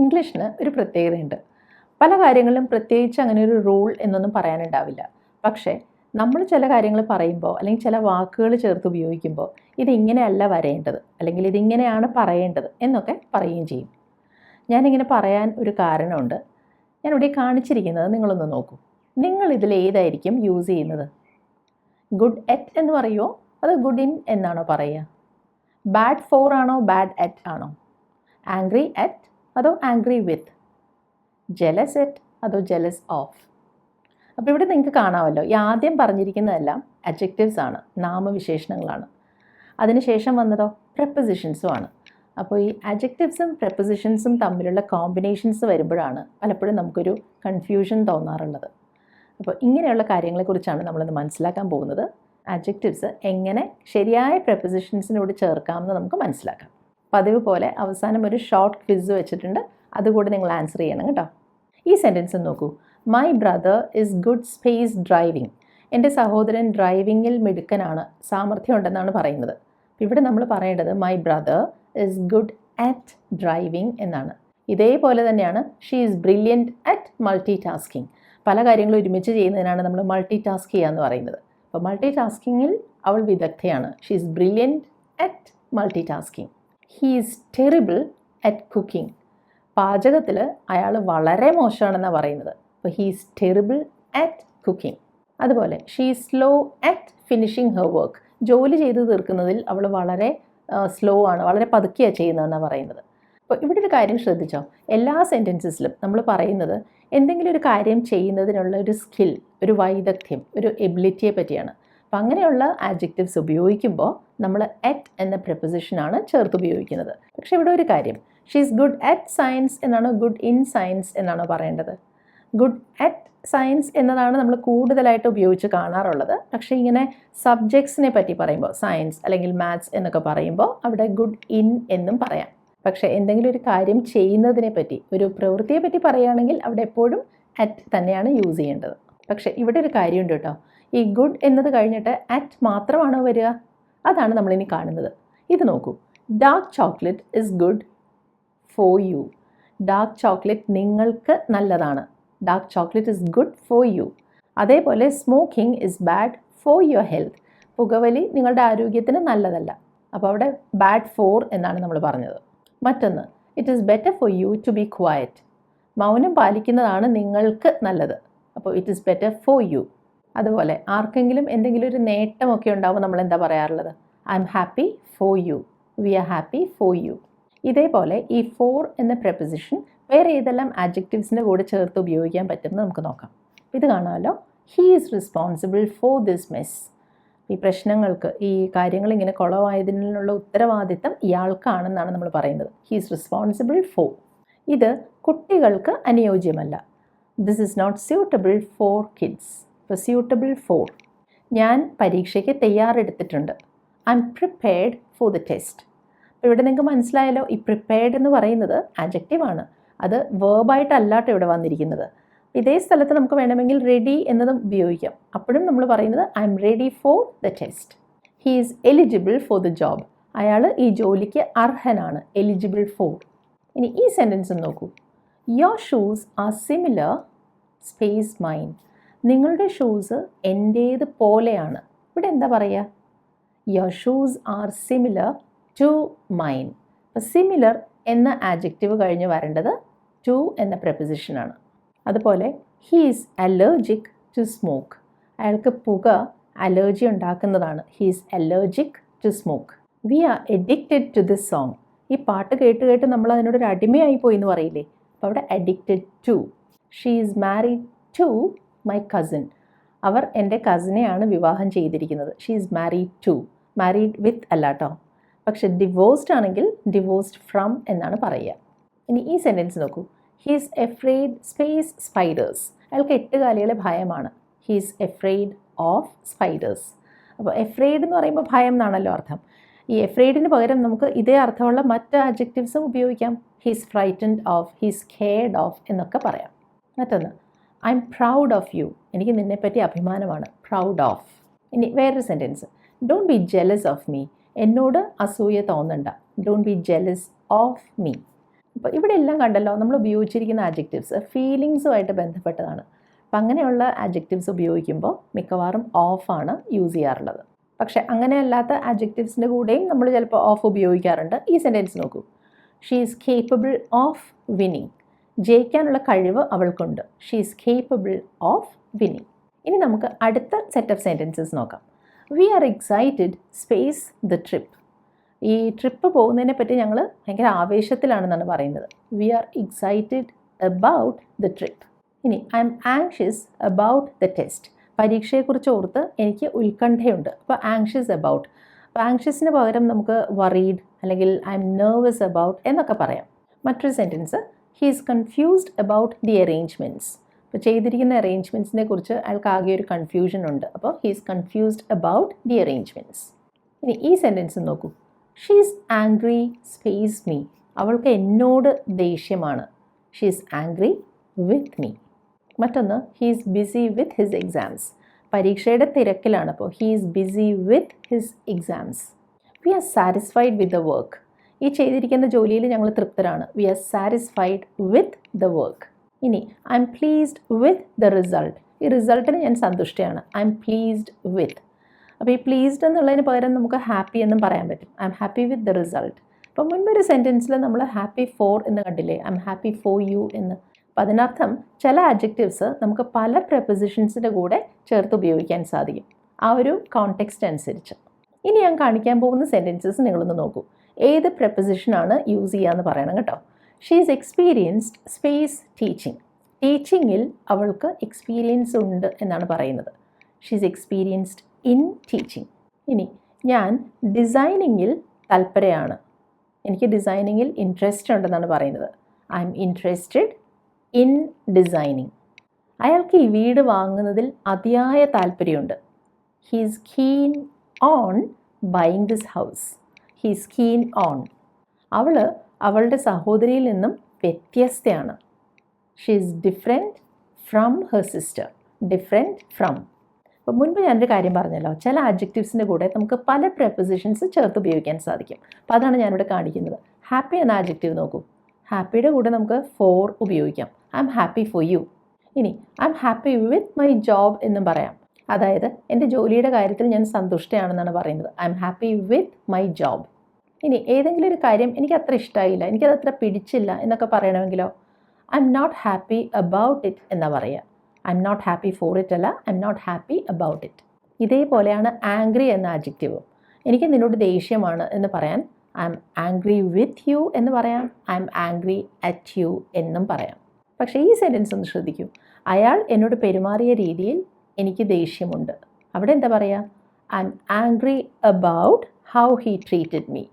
ഇംഗ്ലീഷിന് ഒരു പ്രത്യേകതയുണ്ട്. പല കാര്യങ്ങളിലും പ്രത്യേകിച്ച് അങ്ങനെ ഒരു റൂൾ എന്നൊന്നും പറയാനുണ്ടാവില്ല. പക്ഷേ നമ്മൾ ചില കാര്യങ്ങൾ പറയുമ്പോൾ അല്ലെങ്കിൽ ചില വാക്കുകൾ ചേർത്ത് ഉപയോഗിക്കുമ്പോൾ ഇതിങ്ങനെയല്ല വരേണ്ടത് അല്ലെങ്കിൽ ഇതിങ്ങനെയാണ് പറയേണ്ടത് എന്നൊക്കെ പറയുകയും ചെയ്യും. ഞാനിങ്ങനെ പറയാൻ ഒരു കാരണമുണ്ട്. ഞാനിവിടെ കാണിച്ചിരിക്കുന്നത് നിങ്ങളൊന്ന് നോക്കൂ. നിങ്ങൾ ഇതിൽ ഏതായിരിക്കും യൂസ് ചെയ്യുന്നത്? ഗുഡ് എറ്റ് എന്ന് പറയുമോ അതോ ഗുഡ് ഇൻ എന്നാണോ പറയുക? ബാഡ് ഫോർ ആണോ ബാഡ് എറ്റ് ആണോ? ആംഗ്രി എറ്റ് അതോ ആംഗ്രി വിത്ത്? ജെലസ് എറ്റ് അതോ ജെലസ് ഓഫ്? അപ്പോൾ ഇവിടെ നിങ്ങൾക്ക് കാണാമല്ലോ, ഈ ആദ്യം പറഞ്ഞിരിക്കുന്നതെല്ലാം അഡ്ജക്റ്റീവ്സ് ആണ്, നാമവിശേഷണങ്ങളാണ്. അതിനുശേഷം വന്നതോ പ്രെപ്പോസിഷൻസും ആണ്. അപ്പോൾ ഈ അഡ്ജക്റ്റീവ്സും പ്രെപ്പോസിഷൻസും തമ്മിലുള്ള കോമ്പിനേഷൻസ് വരുമ്പോഴാണ് പലപ്പോഴും നമുക്കൊരു കൺഫ്യൂഷൻ തോന്നാറുള്ളത്. അപ്പോൾ ഇങ്ങനെയുള്ള കാര്യങ്ങളെക്കുറിച്ചാണ് നമ്മളിന്ന് മനസ്സിലാക്കാൻ പോകുന്നത്. അഡ്ജക്റ്റീവ്സ് എങ്ങനെ ശരിയായ പ്രെപ്പോസിഷൻസിനോട് ചേർക്കാമെന്ന് നമുക്ക് മനസ്സിലാക്കാം. പതിവ് പോലെ അവസാനം ഒരു ഷോർട്ട് ക്വിസ് വെച്ചിട്ടുണ്ട്, അതുകൂടി നിങ്ങൾ ആൻസർ ചെയ്യണം കേട്ടോ. ഈ സെൻറ്റൻസ് നോക്കൂ. My brother is good space driving. എൻ്റെ സഹോദരൻ ഡ്രൈവിങ്ങിൽ മിടുക്കനാണ്, സാമർഥ്യം ഉണ്ടെന്നാണ് പറയുന്നത്. ഇവിടെ നമ്മൾ പറയേണ്ടത് my brother is good at driving എന്നാണ്. ഇതേപോലെ തന്നെയാണ് she is brilliant at multi tasking. പല കാര്യങ്ങളും ഒരുമിച്ച് ചെയ്യുന്നതിനാണ് നമ്മൾ മൾട്ടി ടാസ്ക് ചെയ്യുക എന്ന് പറയുന്നത്. അപ്പോൾ മൾട്ടി ടാസ്കിങ്ങിൽ അവൾ വിദഗ്ധയാണ്. She is brilliant at multitasking. He is terrible at cooking. പാചകത്തിൽ അയാൾ വളരെ മോശമാണെന്നാണ് പറയുന്നത്. അപ്പോൾ he is terrible at cooking. അതുപോലെ she is slow at finishing her work. ജോലി ചെയ്ത് തീർക്കുന്നതിൽ അവൾ വളരെ സ്ലോ ആണ്, വളരെ പതുക്കെയാണ് ചെയ്യുന്നതെന്നാണ് പറയുന്നത്. അപ്പോൾ ഇവിടെ ഒരു കാര്യം ശ്രദ്ധിച്ചോ, എല്ലാ സെൻറ്റൻസസിലും നമ്മൾ പറയുന്നത് എന്തെങ്കിലും ഒരു കാര്യം ചെയ്യുന്നതിനുള്ള ഒരു സ്കിൽ, ഒരു വൈദഗ്ധ്യം, ഒരു എബിലിറ്റിയെ പറ്റിയാണ്. അപ്പം അങ്ങനെയുള്ള ആഡ്ജക്റ്റീവ്സ് ഉപയോഗിക്കുമ്പോൾ നമ്മൾ അറ്റ് എന്ന പ്രെപ്പോസിഷനാണ് ചേർത്ത് ഉപയോഗിക്കുന്നത്. പക്ഷേ ഇവിടെ ഒരു കാര്യം, she is good at science എന്നാണോ ഗുഡ് ഇൻ സയൻസ് എന്നാണോ പറയേണ്ടത്? ഗുഡ് അറ്റ് സയൻസ് എന്നതാണ് നമ്മൾ കൂടുതലായിട്ട് ഉപയോഗിച്ച് കാണാറുള്ളത്. പക്ഷേ ഇങ്ങനെ സബ്ജക്ട്സിനെ പറ്റി പറയുമ്പോൾ, സയൻസ് അല്ലെങ്കിൽ മാത്സ് എന്നൊക്കെ പറയുമ്പോൾ അവിടെ ഗുഡ് ഇൻ എന്നും പറയാം. പക്ഷേ എന്തെങ്കിലും ഒരു കാര്യം ചെയ്യുന്നതിനെ പറ്റി, ഒരു പ്രവൃത്തിയെ പറ്റി പറയുകയാണെങ്കിൽ അവിടെ എപ്പോഴും അറ്റ് തന്നെയാണ് യൂസ് ചെയ്യേണ്ടത്. പക്ഷേ ഇവിടെ ഒരു കാര്യമുണ്ട് കേട്ടോ, ഈ ഗുഡ് എന്നത് കഴിഞ്ഞിട്ട് അറ്റ് മാത്രമാണോ വരിക? അതാണ് നമ്മളിനി കാണുന്നത്. ഇത് നോക്കൂ. Dark chocolate is good for you. Dark chocolate നിങ്ങൾക്ക് നല്ലതാണ്. Dark chocolate is good for you. അതേപോലെ smoking is bad for your health. പുകവലി നിങ്ങളുടെ ആരോഗ്യത്തിന് നല്ലതല്ല. അപ്പോൾ അവിടെ ബാഡ് ഫോർ എന്നാണ് നമ്മൾ പറഞ്ഞത്. മറ്റൊന്ന്, it is better for you to be quiet. മൗനം പാലിക്കുന്നതാണ് നിങ്ങൾക്ക് നല്ലത്. അപ്പോൾ it is better for you. അതുപോലെ ആർക്കെങ്കിലും എന്തെങ്കിലും ഒരു നേട്ടമൊക്കെ ഉണ്ടാവും, നമ്മൾ എന്താ പറയാറുള്ളത്? I am happy for you, we are happy for you. ഇതേപോലെ ഈ ഫോർ എന്ന പ്രെപ്പോസിഷൻ വേറെ ഏതെല്ലാം ആഡ്ജക്റ്റീവ്സിൻ്റെ കൂടെ ചേർത്ത് ഉപയോഗിക്കാൻ പറ്റുമെന്ന് നമുക്ക് നോക്കാം. ഇത് കാണാമല്ലോ. He is responsible for this mess. ഈ പ്രശ്നങ്ങൾക്ക്, ഈ കാര്യങ്ങൾ ഇങ്ങനെ കുളമായതിനുള്ള ഉത്തരവാദിത്തം ഇയാൾക്കാണെന്നാണ് നമ്മൾ പറയുന്നത്. He is responsible for. ഇത് കുട്ടികൾക്ക് അനുയോജ്യമല്ല. This is not suitable for kids. ഇപ്പോൾ സ്യൂട്ടബിൾ ഫോർ, ഞാൻ പരീക്ഷയ്ക്ക് തയ്യാറെടുത്തിട്ടുണ്ട്. I am prepared for the test. അപ്പോൾ ഇവിടെ നിങ്ങൾക്ക് മനസ്സിലായല്ലോ, ഈ പ്രിപ്പയർഡ് എന്ന് പറയുന്നത് ആഡ്ജക്റ്റീവാണ്. അത് വേർബായിട്ടല്ലാട്ടോ ഇവിടെ വന്നിരിക്കുന്നത്. ഇതേ സ്ഥലത്ത് നമുക്ക് വേണമെങ്കിൽ റെഡി എന്നതും ഉപയോഗിക്കാം. അപ്പോഴും നമ്മൾ പറയുന്നത് I am ready for the test. He is eligible for the job. അയാൾ ഈ ജോലിക്ക് അർഹനാണ്. Eligible for. ഇനി ഈ സെൻറ്റൻസ് നോക്കൂ. Your shoes are similar space mine. നിങ്ങളുടെ ഷൂസ് എൻ്റേത് പോലെയാണ്. ഇവിടെ എന്താ പറയുക? Your shoes are similar to mine. അപ്പോൾ സിമിലർ എന്ന ആഡ്ജക്റ്റീവ് കഴിഞ്ഞ് വരേണ്ടത് ടു എന്ന പ്രെപ്പോസിഷനാണ്. അതുപോലെ he is allergic to smoke. അയാൾക്ക് പുക അലർജി ഉണ്ടാക്കുന്നതാണ്. He is allergic to smoke. We are addicted to this song. ഈ പാട്ട് കേട്ട് കേട്ട് നമ്മൾ അതിനോടൊരു അടിമയായി പോയി എന്ന് പറയില്ലേ? അപ്പോൾ അവിടെ addicted to. She is married to my cousin. അവർ എൻ്റെ കസിനെയാണ് വിവാഹം ചെയ്തിരിക്കുന്നത്. She is married to. Married with അല്ല കേട്ടോ. പക്ഷെ ഡിവോഴ്സ്ഡ് ആണെങ്കിൽ ഡിവോഴ്സ്ഡ് ഫ്രം എന്നാണ് പറയുക. ഇനി ഈ സെൻറ്റൻസ് നോക്കൂ. He is afraid space spiders. അയാൾക്ക് എട്ടുകാലികളെ ഭയമാണ്. He is afraid of spiders. അപ്പോൾ എഫ്രെയ്ഡ് എന്ന് പറയുമ്പോൾ ഭയം എന്നാണല്ലോ അർത്ഥം. ഈ എഫ്രെയ്ഡിന് പകരം നമുക്ക് ഇതേ അർത്ഥമുള്ള മറ്റ് ആഡ്ജക്റ്റീവ്സും ഉപയോഗിക്കാം. He is frightened of, he is scared of എന്നൊക്കെ പറയാം. മറ്റൊന്ന്, I am proud of you. എനിക്ക് നിന്നെപ്പറ്റി അഭിമാനമാണ്. Proud of. ഇനി വേറൊരു sentence. Don't be jealous of me. എന്നോട് അസൂയ തോന്നണ്ട. Don't be jealous of me. അപ്പോൾ ഇവിടെ എല്ലാം കണ്ടല്ലോ, നമ്മൾ ഉപയോഗിച്ചിരിക്കുന്ന ആഡ്ജക്റ്റീവ്സ് ഫീലിങ്സുമായിട്ട് ബന്ധപ്പെട്ടതാണ്. അപ്പം അങ്ങനെയുള്ള ആഡ്ജക്റ്റീവ്സ് ഉപയോഗിക്കുമ്പോൾ മിക്കവാറും ഓഫാണ് യൂസ് ചെയ്യാറുള്ളത്. പക്ഷേ അങ്ങനെയല്ലാത്ത ആഡ്ജക്റ്റീവ്സിൻ്റെ കൂടെയും നമ്മൾ ചിലപ്പോൾ ഓഫ് ഉപയോഗിക്കാറുണ്ട്. ഈ സെൻറ്റൻസ് നോക്കൂ. She is capable of winning. ജയിക്കാനുള്ള കഴിവ് അവൾക്കുണ്ട്. She is capable of winning. ഇനി നമുക്ക് അടുത്ത സെറ്റ് ഓഫ് സെൻറ്റൻസസ് നോക്കാം. We are excited space the trip. ഈ ട്രിപ്പ് പോകുന്നതിനെ പറ്റി ഞങ്ങൾ ഭയങ്കര ആവേശത്തിലാണെന്നാണ് പറയുന്നത്. We are excited about the trip. ഇനി I am anxious about the test. പരീക്ഷയെക്കുറിച്ച് ഓർത്ത് എനിക്ക് ഉത്കണ്ഠയുണ്ട്. അപ്പോൾ ആങ്ഷ്യസ് അബൌട്ട്. അപ്പോൾ ആങ്ഷ്യസിന് പകരം നമുക്ക് വറീഡ് അല്ലെങ്കിൽ ഐ എം നെർവസ് അബൌട്ട് എന്നൊക്കെ പറയാം. മറ്റൊരു sentence, he is confused about the arrangements. അപ്പോൾ ചെയ്തിരിക്കുന്ന അറേഞ്ച്മെൻറ്റ്സിനെ കുറിച്ച് അയാൾക്ക് ആകെ ഒരു കൺഫ്യൂഷൻ ഉണ്ട്. അപ്പോൾ he is confused about the arrangements. ഇനി ഈ സെൻറ്റൻസ് നോക്കൂ. She is angry space me. അവൾക്ക് എന്നോട് ദേഷ്യമാണ്. She is angry with me. മറ്റൊന്ന്, he is busy with his exams. പരീക്ഷയുടെ തിരക്കിലാണ്. അപ്പോൾ he is busy with his exams. We are satisfied with the work. ഈ ചെയ്തിരിക്കുന്ന ജോലിയിൽ ഞങ്ങൾ തൃപ്തരാണ്. We are satisfied with the work. ഇനി I am pleased with the result. ഈ റിസൾട്ടിന് ഞാൻ സന്തുഷ്ടയാണ്. I am pleased with. അപ്പോൾ ഈ പ്ലീസ്ഡ് എന്നുള്ളതിന് പകരം നമുക്ക് ഹാപ്പി എന്നും പറയാൻ പറ്റും. I am happy with the result. അപ്പോൾ മുൻപൊരു സെൻറ്റൻസിൽ നമ്മൾ ഹാപ്പി ഫോർ എന്ന് കണ്ടില്ലേ, I am happy for U എന്ന്. അപ്പോൾ അതിനർത്ഥം ചില ആഡ്ജക്റ്റീവ്സ് നമുക്ക് പല പ്രെപ്പോസിഷൻസിൻ്റെ കൂടെ ചേർത്ത് ഉപയോഗിക്കാൻ സാധിക്കും, ആ ഒരു കോണ്ടെക്സ്റ്റ് അനുസരിച്ച്. ഇനി ഞാൻ കാണിക്കാൻ പോകുന്ന സെൻറ്റൻസസ് നിങ്ങളൊന്ന് നോക്കൂ. ഏത് പ്രെപ്പോസിഷനാണ് യൂസ് ചെയ്യാന്ന് പറയണം കേട്ടോ. She is experienced space teaching. ടീച്ചിങ്ങിൽ അവൾക്ക് എക്സ്പീരിയൻസ് ഉണ്ട് എന്നാണ് പറയുന്നത്. She is experienced in teaching. ഇനി ഞാൻ ഡിസൈനിങ്ങിൽ തൽപരയാണ്. എനിക്ക് ഡിസൈനിങ്ങിൽ ഇൻട്രസ്റ്റ് ഉണ്ടെന്നാണ് പറയുന്നത്. I am interested in designing. അയാൾക്ക് ഈ വീട് വാങ്ങുന്നതിൽ അതിയായ താല്പര്യമുണ്ട്. He is keen on buying this house. He is keen on. അവൾ അവളുടെ സഹോദരിയിൽ നിന്നും വ്യത്യസ്തയാണ്. She is different from her sister. Different from. അപ്പോൾ മുൻപ് ഞാനൊരു കാര്യം പറഞ്ഞല്ലോ, ചില ആഡ്ജക്റ്റീവ്സിൻ്റെ കൂടെ നമുക്ക് പല പ്രെപ്പോസിഷൻസ് ചേർത്ത് ഉപയോഗിക്കാൻ സാധിക്കും. അപ്പോൾ അതാണ് ഞാനിവിടെ കാണിക്കുന്നത്. ഹാപ്പി എന്ന ആഡ്ജക്റ്റീവ് നോക്കൂ. ഹാപ്പിയുടെ കൂടെ നമുക്ക് ഫോർ ഉപയോഗിക്കാം. I am happy for you. ഇനി I am happy with my job എന്നും പറയാം. അതായത് എൻ്റെ ജോലിയുടെ കാര്യത്തിൽ ഞാൻ സന്തുഷ്ടയാണെന്നാണ് പറയുന്നത്. I am happy with my job. ഇനി ഏതെങ്കിലും ഒരു കാര്യം എനിക്ക് അത്ര ഇഷ്ടമായില്ല, എനിക്കത് അത്ര പിടിച്ചില്ല എന്നൊക്കെ പറയണമെങ്കിലോ I am not happy about it എന്നാണ് പറയുക. I am not happy for it അല്ല, I am not happy about it. ഇതേപോലെയാണ് ആംഗ്രി എന്ന ആഡ്ജക്റ്റീവും. എനിക്ക് നിന്നോട് ദേഷ്യമാണ് എന്ന് പറയാൻ I am angry with you എന്ന് പറയാം. I am angry at you എന്നും പറയാം. പക്ഷേ ഈ സെൻറ്റൻസ് ഒന്ന് ശ്രദ്ധിക്കൂ. അയാൾ എന്നോട് പെരുമാറിയ രീതിയിൽ എനിക്ക് ദേഷ്യമുണ്ട്. അവിടെ എന്താ പറയുക? I am angry about how he treated me.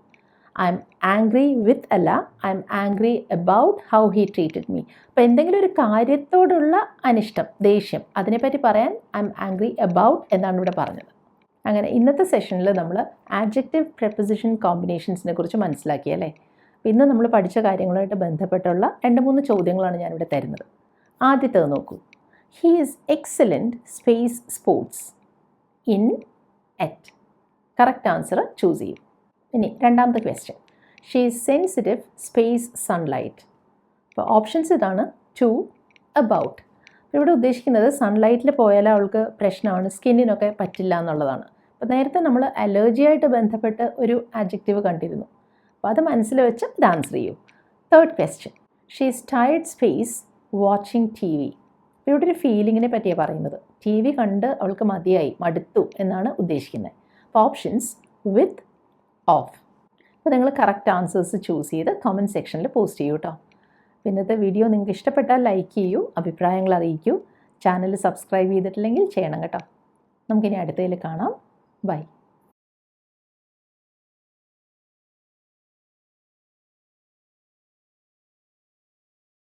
I am angry with അല്ല, I am angry about how he treated me. അപ്പോൾ എന്തെങ്കിലും ഒരു കാര്യത്തോടുള്ള അനിഷ്ടം, ദേഷ്യം, അതിനെപ്പറ്റി പറയാൻ ഐ എം ആംഗ്രി അബൌട്ട് എന്നാണ് ഇവിടെ പറഞ്ഞത്. അങ്ങനെ ഇന്നത്തെ സെഷനിൽ നമ്മൾ ആഡ്ജക്റ്റീവ് പ്രെപ്പോസിഷൻ കോമ്പിനേഷൻസിനെ കുറിച്ച് മനസ്സിലാക്കി അല്ലേ. അപ്പോൾ ഇന്ന് നമ്മൾ പഠിച്ച കാര്യങ്ങളുമായിട്ട് ബന്ധപ്പെട്ടുള്ള 2-3 ചോദ്യങ്ങളാണ് ഞാനിവിടെ തരുന്നത്. ആദ്യത്തേത് നോക്കൂ. He is excellent space sports. In at. Correct answer choose ചെയ്യും. ഇനി രണ്ടാമത്തെ question. She is sensitive space sunlight. അപ്പോൾ ഓപ്ഷൻസ് ഇതാണ്. To, about. ഇവിടെ ഉദ്ദേശിക്കുന്നത് സൺലൈറ്റിൽ പോയാൽ അവൾക്ക് പ്രശ്നമാണ്, സ്കിന്നിനൊക്കെ പറ്റില്ല എന്നുള്ളതാണ്. അപ്പോൾ നേരത്തെ നമ്മൾ അലർജിയായിട്ട് ബന്ധപ്പെട്ട് ഒരു ആഡ്ജക്റ്റീവ് കണ്ടിരുന്നു. അപ്പോൾ അത് മനസ്സിൽ വെച്ച് ഇത് ആൻസർ ചെയ്യൂ. Third question. She is tired space watching T V. ഇവിടെ ഒരു ഫീലിങ്ങിനെ പറ്റിയാണ് പറയുന്നത്. ടി വി കണ്ട് അവൾക്ക് മതിയായി, മടുത്തു എന്നാണ് ഉദ്ദേശിക്കുന്നത്. അപ്പോൾ ഓപ്ഷൻസ് വിത്ത്, ഓഫ്. അപ്പോൾ നിങ്ങൾ കറക്റ്റ് ആൻസേഴ്സ് ചൂസ് ചെയ്ത് കമൻറ്റ് സെക്ഷനിൽ പോസ്റ്റ് ചെയ്യൂ കേട്ടോ. ഇന്നത്തെ വീഡിയോ നിങ്ങൾക്ക് ഇഷ്ടപ്പെട്ടാൽ ലൈക്ക് ചെയ്യൂ, അഭിപ്രായങ്ങൾ അറിയിക്കൂ. ചാനൽ സബ്സ്ക്രൈബ് ചെയ്തിട്ടില്ലെങ്കിൽ ചെയ്യണം കേട്ടോ. നമുക്കിനി അടുത്തതിൽ കാണാം. ബൈ.